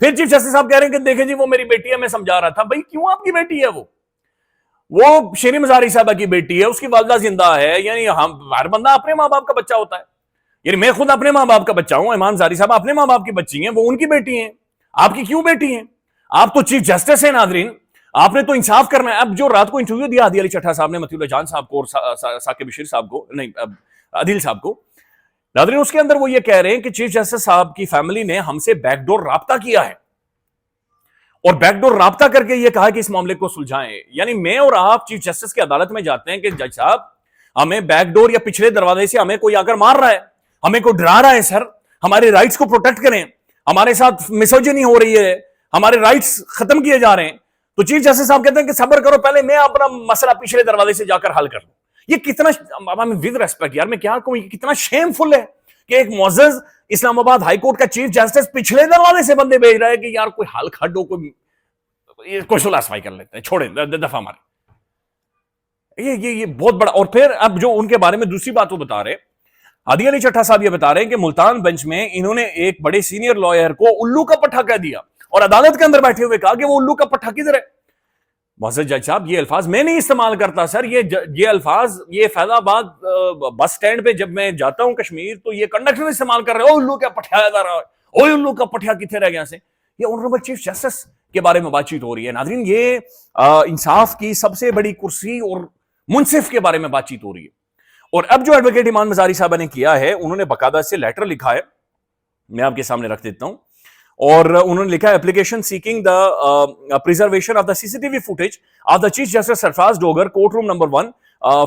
پھر chief justice صاحب کہہ رہے ہیں کہ دیکھیں جی وہ میری بیٹی ہے، میں سمجھا رہا تھا. بھائی کیوں آپ کی بیٹی ہے؟ وہ شیریں مزاری صاحبہ کی بیٹی ہے، اس کی والدہ زندہ ہے. یعنی ہر بندہ اپنے ماں باپ کا بچہ ہوتا ہے. یعنی میں خود اپنے ماں باپ کا بچہ ہوں، ایمان زاری صاحب اپنے ماں باپ کی بچی ہیں، وہ ان کی بیٹی ہیں. آپ کی کیوں بیٹی ہیں؟ آپ تو چیف جسٹس ہیں ناظرین، آپ نے تو انصاف کرنا ہے. اب جو رات کو انٹرویو دیا ہادی علی چٹھا صاحب نے مطیع اللہ جان صاحب کو اور ثاقب بشیر صاحب کو، نہیں عادل صاحب کو، ناظرین اس کے اندر وہ یہ کہہ رہے ہیں کہ چیف جسٹس صاحب کی فیملی نے ہم سے بیک ڈور رابطہ کیا ہے اور بیک ڈور رابطہ کر کے یہ کہا کہ اس معاملے کو سلجھائیں. یعنی میں اور آپ چیف جسٹس کی عدالت میں جاتے ہیں کہ جج صاحب ہمیں بیک ڈور یا پچھلے دروازے سے ہمیں کوئی آ کر مار رہا ہے، ہمیں کوئی ڈرا رہا ہے، سر ہمارے رائٹس کو پروٹیکٹ کریں، ہمارے ساتھ مسوجنی ہو رہی ہے، ہمارے رائٹس ختم کیے جا رہے ہیں. تو چیف جسٹس صاحب کہتے ہیں کہ صبر کرو، پہلے میں اپنا مسئلہ پچھلے دروازے سے جا کر حل کر لوں. یہ کتنا ود ریسپیکٹ یار میں کیا کہوں، یہ کتنا شیم فل ہے کہ ایک معزز اسلام آباد ہائی کورٹ کا چیف جسٹس پچھلے دروازے سے بندے بھیج رہا ہے کہ یار کوئی حل کھڈو، کوئی صلح صفائی کر لیتے ہیں، چھوڑیں دفعہ مارے. یہ بہت بڑا. اور پھر اب جو ان کے بارے میں دوسری بات وہ بتا رہے، ہادی علی چٹھا صاحب یہ بتا رہے ہیں کہ ملتان بینچ میں انہوں نے ایک بڑے سینئر لائر کو الو کا پٹھا کہہ دیا اور عدالت کے اندر بیٹھے ہوئے کہا کہ وہ الو کا پٹھا کدھر ہے. معزز جج صاحب یہ الفاظ میں نہیں استعمال کرتا سر، یہ الفاظ یہ فیض آباد بس سٹینڈ پہ جب میں جاتا ہوں کشمیر تو یہ کنڈکٹر استعمال کر رہے ہیں، او الو کا پٹھا جا رہا ہے، او الو کا پٹھا کتنے رہ گیا سے. یہ آنریبل چیف جسٹس کے بارے میں بات چیت ہو رہی ہے. ناظرین یہ انصاف کی سب سے بڑی کرسی اور منصف کے بارے میں بات چیت ہو رہی ہے. اور اب جو ایڈوکیٹ ایمان مزاری صاحبہ نے کیا ہے، انہوں نے باقاعدہ سے لیٹر لکھا ہے، میں آپ کے سامنے رکھ دیتا ہوں. اور انہوں نے لکھا ہے application seeking the preservation of the C C T V footage of the chief justice Sarfaraz Dogar court room number 1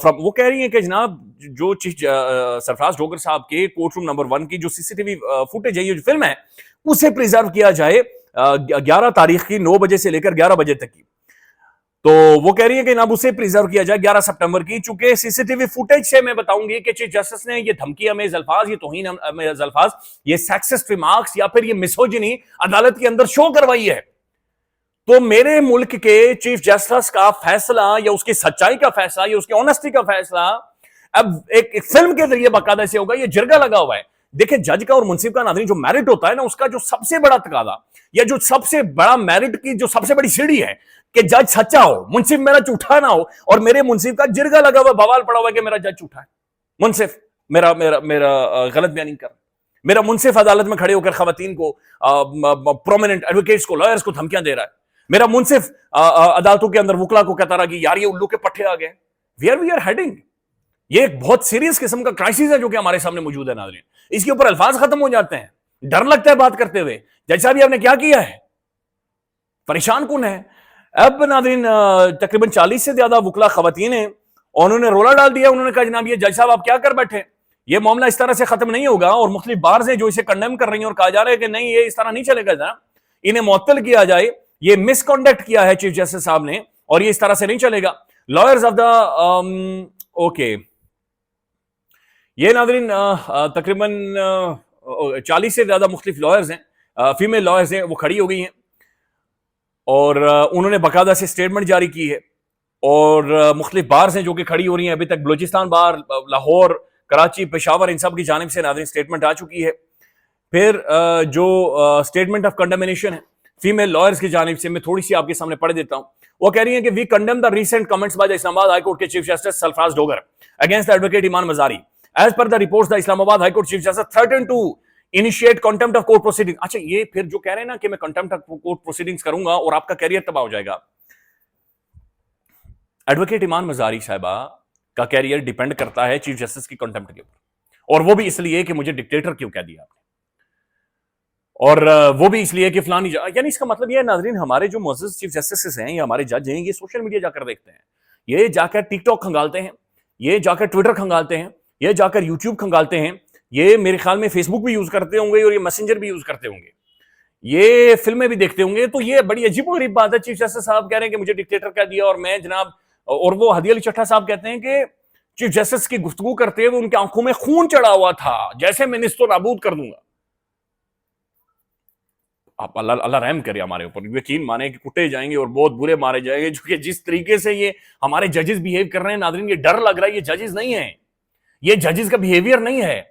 from. وہ کہہ رہی ہیں کہ جناب جو چیف سرفراز ڈوگر صاحب کے کورٹ روم نمبر 1 کی جو سی سی ٹی وی فوٹیج ہے، یہ جو فلم ہے، اسے پریزرو کیا جائے 11 تاریخ کی 9 بجے سے لے کر 11 بجے تک کی. تو وہ کہہ رہی ہے کہ جناب اسے پریزرو کیا جائے 11 سپٹمبر کی، چونکہ سی سی ٹی وی فوٹیج سے میں بتاؤں گی کہ چیف جسٹس نے یہ دھمکی امیز الفاظ، یہ توہین امیز الفاظ، یہ سیکسسٹ ریمارکس یا پھر یہ مسوجنی عدالت کے اندر شو کروائی ہے. تو میرے ملک کے چیف جسٹس کا فیصلہ یا اس کی سچائی کا فیصلہ یا اس کی آنےسٹی کا فیصلہ اب ایک فلم کے ذریعے باقاعدہ سے ہوگا. یہ جرگہ لگا ہوا ہے. دیکھیں جج کا اور منصف کا ناظرین جو میرٹ ہوتا ہے نا، اس کا جو سب سے بڑا تقاضا یا جو سب سے بڑا میرٹ کی جو سب سے بڑی سیڑھی ہے کہ جج سچا ہو، منصف میرا جھوٹا نہ ہو. اور میرے منصف کا جرگہ لگا ہوا، بوال پڑا ہوا ہے کہ میرا جج جھوٹا ہے، منصف میرا میرا میرا غلط بیانی کر، میرا منصف عدالت میں کھڑے ہو کر خواتین کو، پرومیننٹ ایڈوکیٹس کو، لائرز کو دھمکیاں دے رہا ہے. میرا منصف عدالتوں کے اندر وکلا کو کہتا رہا کہ یار یہ الو کے پٹھے آ گئے. Where we are heading. یہ ایک بہت سیریس قسم کا کرائسس ہے جو کہ ہمارے سامنے موجود ہے ناظرین. اس کے اوپر الفاظ ختم ہو جاتے ہیں، ڈر لگتا ہے بات کرتے ہوئے. جج صاحب یہ آپ نے کیا کیا ہے؟ پریشان کن ہے. اب ناظرین تقریباً 40 سے زیادہ وکلا خواتین ہیں اور انہوں نے رولا ڈال دیا. انہوں نے کہا جناب یہ جج صاحب آپ کیا کر بیٹھے، یہ معاملہ اس طرح سے ختم نہیں ہوگا. اور مختلف بارز ہیں جو اسے کنڈیم کر رہی ہیں اور کہا جا رہا ہے کہ نہیں یہ اس طرح نہیں چلے گا جناب، انہیں معطل کیا جائے، یہ مس کنڈکٹ کیا ہے چیف جسٹس صاحب نے اور یہ اس طرح سے نہیں چلے گا. لائرز آف دا اوکے یہ ناظرین تقریباً 40 سے زیادہ مختلف لائرز ہیں، فیمیل لائرز ہیں، وہ کھڑی ہو گئی ہیں اور انہوں نے باقاعدہ سے سٹیٹمنٹ جاری کی ہے. اور مختلف بارز ہیں جو کہ کھڑی ہو رہی ہیں. ابھی تک بلوچستان بار، لاہور، کراچی، پشاور، ان سب کی جانب سے ناظرین سٹیٹمنٹ آ چکی ہے. پھر جو سٹیٹمنٹ آف کنڈمنیشن ہے فیمیل لائرز کی جانب سے میں تھوڑی سی آپ کے سامنے پڑھ دیتا ہوں. وہ کہہ رہی ہیں کہ we condemn the recent comments by the Islamabad high court کے chief justice Sarfaraz Dogar against the advocate Imaan Mazari. As per the reports the Islamabad high court chief justice threaten to initiate contempt of court proceeding. اچھا یہ پھر جو کہہ رہے ہیں نا کہ میں کنٹمپٹ آف کورٹ پروسیڈنگز کروں گا اور آپ کا کیریئر تباہ ہو جائے گا. ایڈوکیٹ ایمان مزاری صاحبہ کا کیریئر ڈیپینڈ کرتا ہے چیف جسٹس کی کنٹمپٹ کے اوپر، اور وہ بھی اس لیے کہ مجھے ڈکٹیٹر کیوں کہہ دیا آپ نے، اور وہ بھی اس لیے کہ فلانی یعنی اس کا مطلب یہ ہے ناظرین ہمارے جو معزز چیف جسٹس ہیں یا ہمارے جج ہیں یہ سوشل میڈیا جا کر دیکھتے ہیں، یہ جا کر ٹک ٹاک کھنگالتے ہیں، یہ جا کر ٹویٹر کھنگالتے ہیں، یہ جا کر یوٹیوب کھنگالتے ہیں، یہ میرے خیال میں فیس بک بھی یوز کرتے ہوں گے اور یہ میسنجر بھی یوز کرتے ہوں گے، یہ فلمیں بھی دیکھتے ہوں گے. تو یہ بڑی عجیب و غریب بات ہے. چیف جسٹس صاحب کہہ رہے ہیں کہ مجھے ڈکٹیٹر کہہ دیا اور میں جناب، اور وہ ہادی علی چٹھا صاحب کہتے ہیں کہ چیف جسٹس کی گفتگو کرتے ہوئے ان کی آنکھوں میں خون چڑھا ہوا تھا جیسے میں نست و نابود کر دوں گا. آپ اللہ رحم کرے ہمارے اوپر، یقین مانے کہ کٹے جائیں گے اور بہت برے مارے جائیں گے. جو کہ جس طریقے سے یہ ہمارے ججز بیہیو کر رہے ہیں ناظرین، یہ ڈر لگ رہا ہے. یہ ججز نہیں ہیں، یہ ججز کا بیہیویئر نہیں ہے.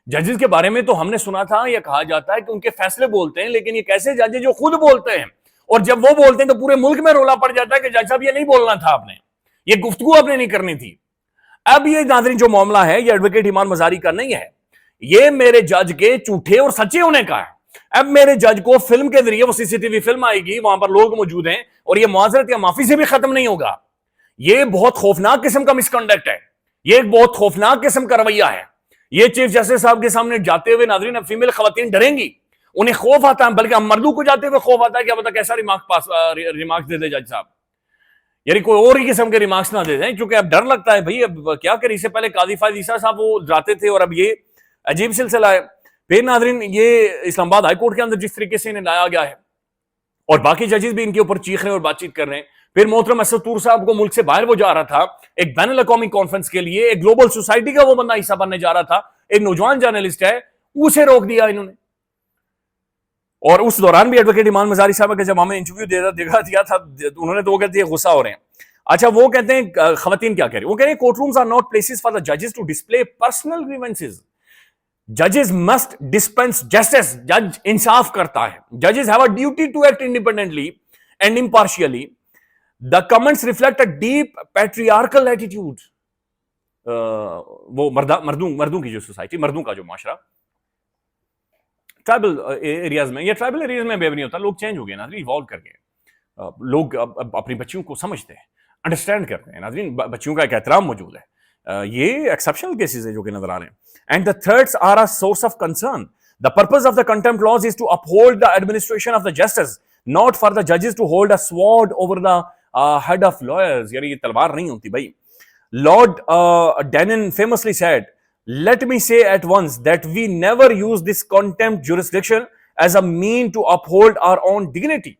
ججز کے بارے میں تو ہم نے سنا تھا یا کہا جاتا ہے کہ ان کے فیصلے بولتے ہیں، لیکن یہ کیسے جج جو خود بولتے ہیں، اور جب وہ بولتے ہیں تو پورے ملک میں رولا پڑ جاتا ہے کہ جج صاحب یہ نہیں بولنا تھا، آپ نے یہ گفتگو آپ نے نہیں کرنی تھی۔ اب یہ ناظرین جو معاملہ ہے یہ ایڈوکیٹ ایمان مزاری کا نہیں ہے، یہ میرے جج کے جھوٹے اور سچے ہونے کا ہے۔ اب میرے جج کو فلم کے ذریعے وہ سی سی ٹی وی فلم آئے گی، وہاں پر لوگ موجود ہیں، اور یہ معذرت یا معافی سے بھی ختم نہیں ہوگا۔ یہ بہت خوفناک قسم کا مس کنڈکٹ ہے، یہ ایک بہت خوفناک قسم کا رویہ ہے۔ یہ چیف جسٹس صاحب کے سامنے جاتے ہوئے ناظرین اب فیمیل خواتین ڈریں گی، انہیں خوف آتا ہے، بلکہ ہم مردوں کو جاتے ہوئے خوف آتا ہے کہ اب تک کیسا ریمارکس دے دے جج صاحب، یعنی کوئی اور ہی قسم کے ریمارکس نہ دے دیں، کیونکہ اب ڈر لگتا ہے بھائی اب کیا کریں۔ اس سے پہلے قاضی فائز عیسیٰ صاحب وہ جاتے تھے، اور اب یہ عجیب سلسلہ ہے۔ پھر ناظرین یہ اسلام آباد ہائی کورٹ کے اندر جس طریقے سے انہیں لایا گیا ہے، اور باقی ججز بھی ان کے اوپر چیخ رہے ہیں اور بات چیت کر رہے ہیں۔ پھر محترم اسد طور صاحب کو ملک سے باہر وہ جا رہا تھا ایک بین الاقوامی کانفرنس کے لیے، ایک گلوبل سوسائٹی کا وہ بندہ حصہ بننے جا رہا تھا، ایک نوجوان جرنلسٹ ہے، اسے روک دیا انہوں نے۔ اور اس دوران بھی ایڈوکیٹ ایمان مزاری صاحب کا جب ہمیں انٹرویو دیا تھا، انہوں نے تو وہ کہتے ہیں غصہ ہو رہے ہیں۔ اچھا وہ کہتے ہیں خواتین کیا کہہ رہی ہیں، وہ کہہ رہے ہیں court rooms are not places for the ججز ٹو ڈسپلے پرسنل گریونسز، ججز مسٹ ڈسپنس جسٹس، جج انصاف کرتا ہے، ججز have a duty to act independently and امپارشیلی، the comments reflect a deep patriarchal attitude. وہ مردوں کی جو سوسائٹی، مردوں کا جو معاشرہ ٹرائبل ایریاز میں، یا ٹرائبل ایریاز میں بے نہیں ہوتا، لوگ چینج ہو گئے ناظرین، ایوالو کر گئے، لوگ اب اپنی بچیوں کو سمجھتے ہیں، انڈرسٹینڈ کرتے ہیں ناظرین، بچیوں کا ایک احترام موجود ہے۔ یہ ایکسیپشنل کیسز ہیں جو کہ نظر آ رہے ہیں۔ And the threats are a source of concern, the purpose of the contempt laws is to uphold the administration of the justice, not for the ججز to hold a sword over the head of lawyers, یعنی یہ تلوار نہیں ہوتی بھائی۔ Lord Denning famously said, let me say at once that we never use this contempt jurisdiction as a mean to uphold our own dignity۔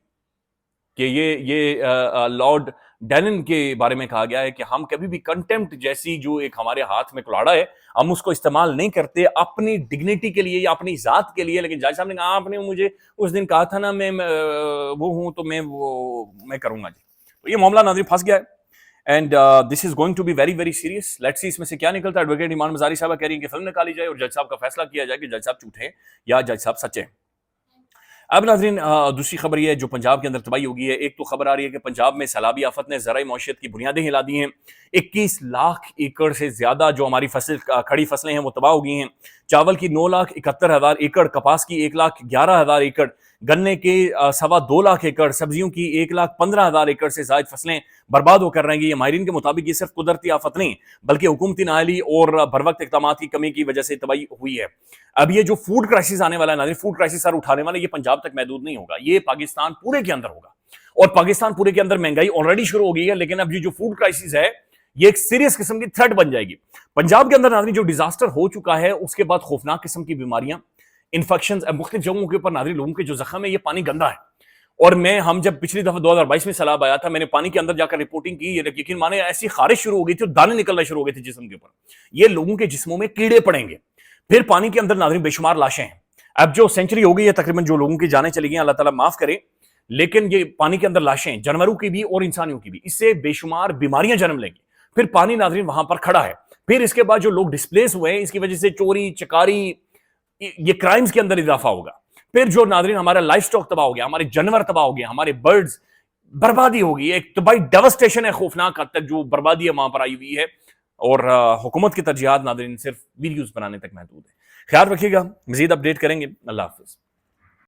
کہ یہ lord ڈینن کے بارے میں کہا گیا ہے کہ ہم کبھی بھی کنٹمپٹ جیسی جو ایک ہمارے ہاتھ میں کلاڑا ہے، ہم اس کو استعمال نہیں کرتے اپنی ڈگنیٹی کے لیے یا اپنی ذات کے لیے۔ لیکن جج صاحب نے کہا آپ نے مجھے اس دن کہا تھا نا میں وہ ہوں تو میں کروں گا جی۔ تو یہ معاملہ ناظرین پھنس گیا ہے، and this is going to be very very serious. Let's see اس میں سے کیا نکلتا ہے۔ ایڈوکیٹ ایمان مزاری صاحبہ کہہ رہی ہیں کہ فلم نکالی جائے اور جج صاحب کا فیصلہ کیا جائے کہ جج صاحب جھوٹے ہیں یا جج صاحب سچے ہیں۔ اب ناظرین دوسری خبر یہ ہے جو پنجاب کے اندر تباہی ہو گئی ہے۔ ایک تو خبر آ رہی ہے کہ پنجاب میں سیلابی آفت نے زرعی معیشت کی بنیادیں ہلا دی ہیں، 21 لاکھ ایکڑ سے زیادہ جو ہماری کھڑی فصلیں ہیں وہ تباہ ہو گئی ہیں۔ چاول کی 9,71,000 ایکڑ، کپاس کی 1,11,000 ایکڑ، گنے کے 2.25 لاکھ ایکڑ، سبزیوں کی 1,15,000 ایکڑ سے زائد فصلیں برباد ہو کر رہیں گی۔ یہ ماہرین کے مطابق یہ صرف قدرتی آفت نہیں بلکہ حکومتی نااہلی اور بروقت اقدامات کی کمی کی وجہ سے تباہی ہوئی ہے۔ اب یہ جو فوڈ کرائسس آنے والا ہے ناظرین، فوڈ کرائسس سر اٹھانے والا، یہ پنجاب تک محدود نہیں ہوگا، یہ پاکستان پورے کے اندر ہوگا، اور پاکستان پورے کے اندر مہنگائی آلریڈی شروع ہو گئی ہے، لیکن اب یہ جو فوڈ کرائسس ہے یہ ایک سیریس قسم کی تھریٹ بن جائے گی۔ پنجاب کے اندر ناظرین جو ڈیزاسٹر ہو چکا ہے اس کے بعد خوفناک قسم کی بیماریاں، انفیکشنز مختلف جگہوں کے اوپر ناظرین لوگوں کے جو زخم ہے، یہ پانی گندا ہے۔ اور ہم جب پچھلی دفعہ 2022 میں سیلاب آیا تھا، میں نے پانی کے اندر جا کر رپورٹنگ کی، یقین مانے ایسی خارش شروع ہو گئی تھی اور دانے نکلنا شروع ہو گئے تھے جسم کے اوپر، یہ لوگوں کے جسموں میں کیڑے پڑیں گے۔ پھر پانی کے اندر ناظرین بے شمار لاشیں ہیں، اب جو سینچری ہو گئی ہے تقریباً جو لوگوں کی جانیں چلی گئی ہیں، اللہ تعالیٰ معاف کرے، لیکن یہ پانی کے اندر لاشیں جانوروں کی بھی اور انسانیوں کی بھی، اس سے بے شمار بیماریاں جنم لیں گی۔ پھر پانی ناظرین وہاں پر کھڑا ہے، پھر اس کے بعد جو لوگ ڈسپلیس ہوئے ہیں اس کی وجہ سے چوری چکاری، یہ کرائمز کے اندر اضافہ ہوگا۔ پھر جو ناظرین ہمارا لائف سٹاک تباہ ہو گیا، ہمارے جانور تباہ ہو گئے، ہمارے برڈز بربادی ہوگی، ایک طبعی ڈیوسٹیشن ہے خوفناک حد تک جو بربادی ہے وہاں پر آئی ہوئی ہے، اور حکومت کی ترجیحات ناظرین صرف ویڈیوز بنانے تک محدود ہے۔ خیال رکھیے گا، مزید اپڈیٹ کریں گے۔ اللہ حافظ۔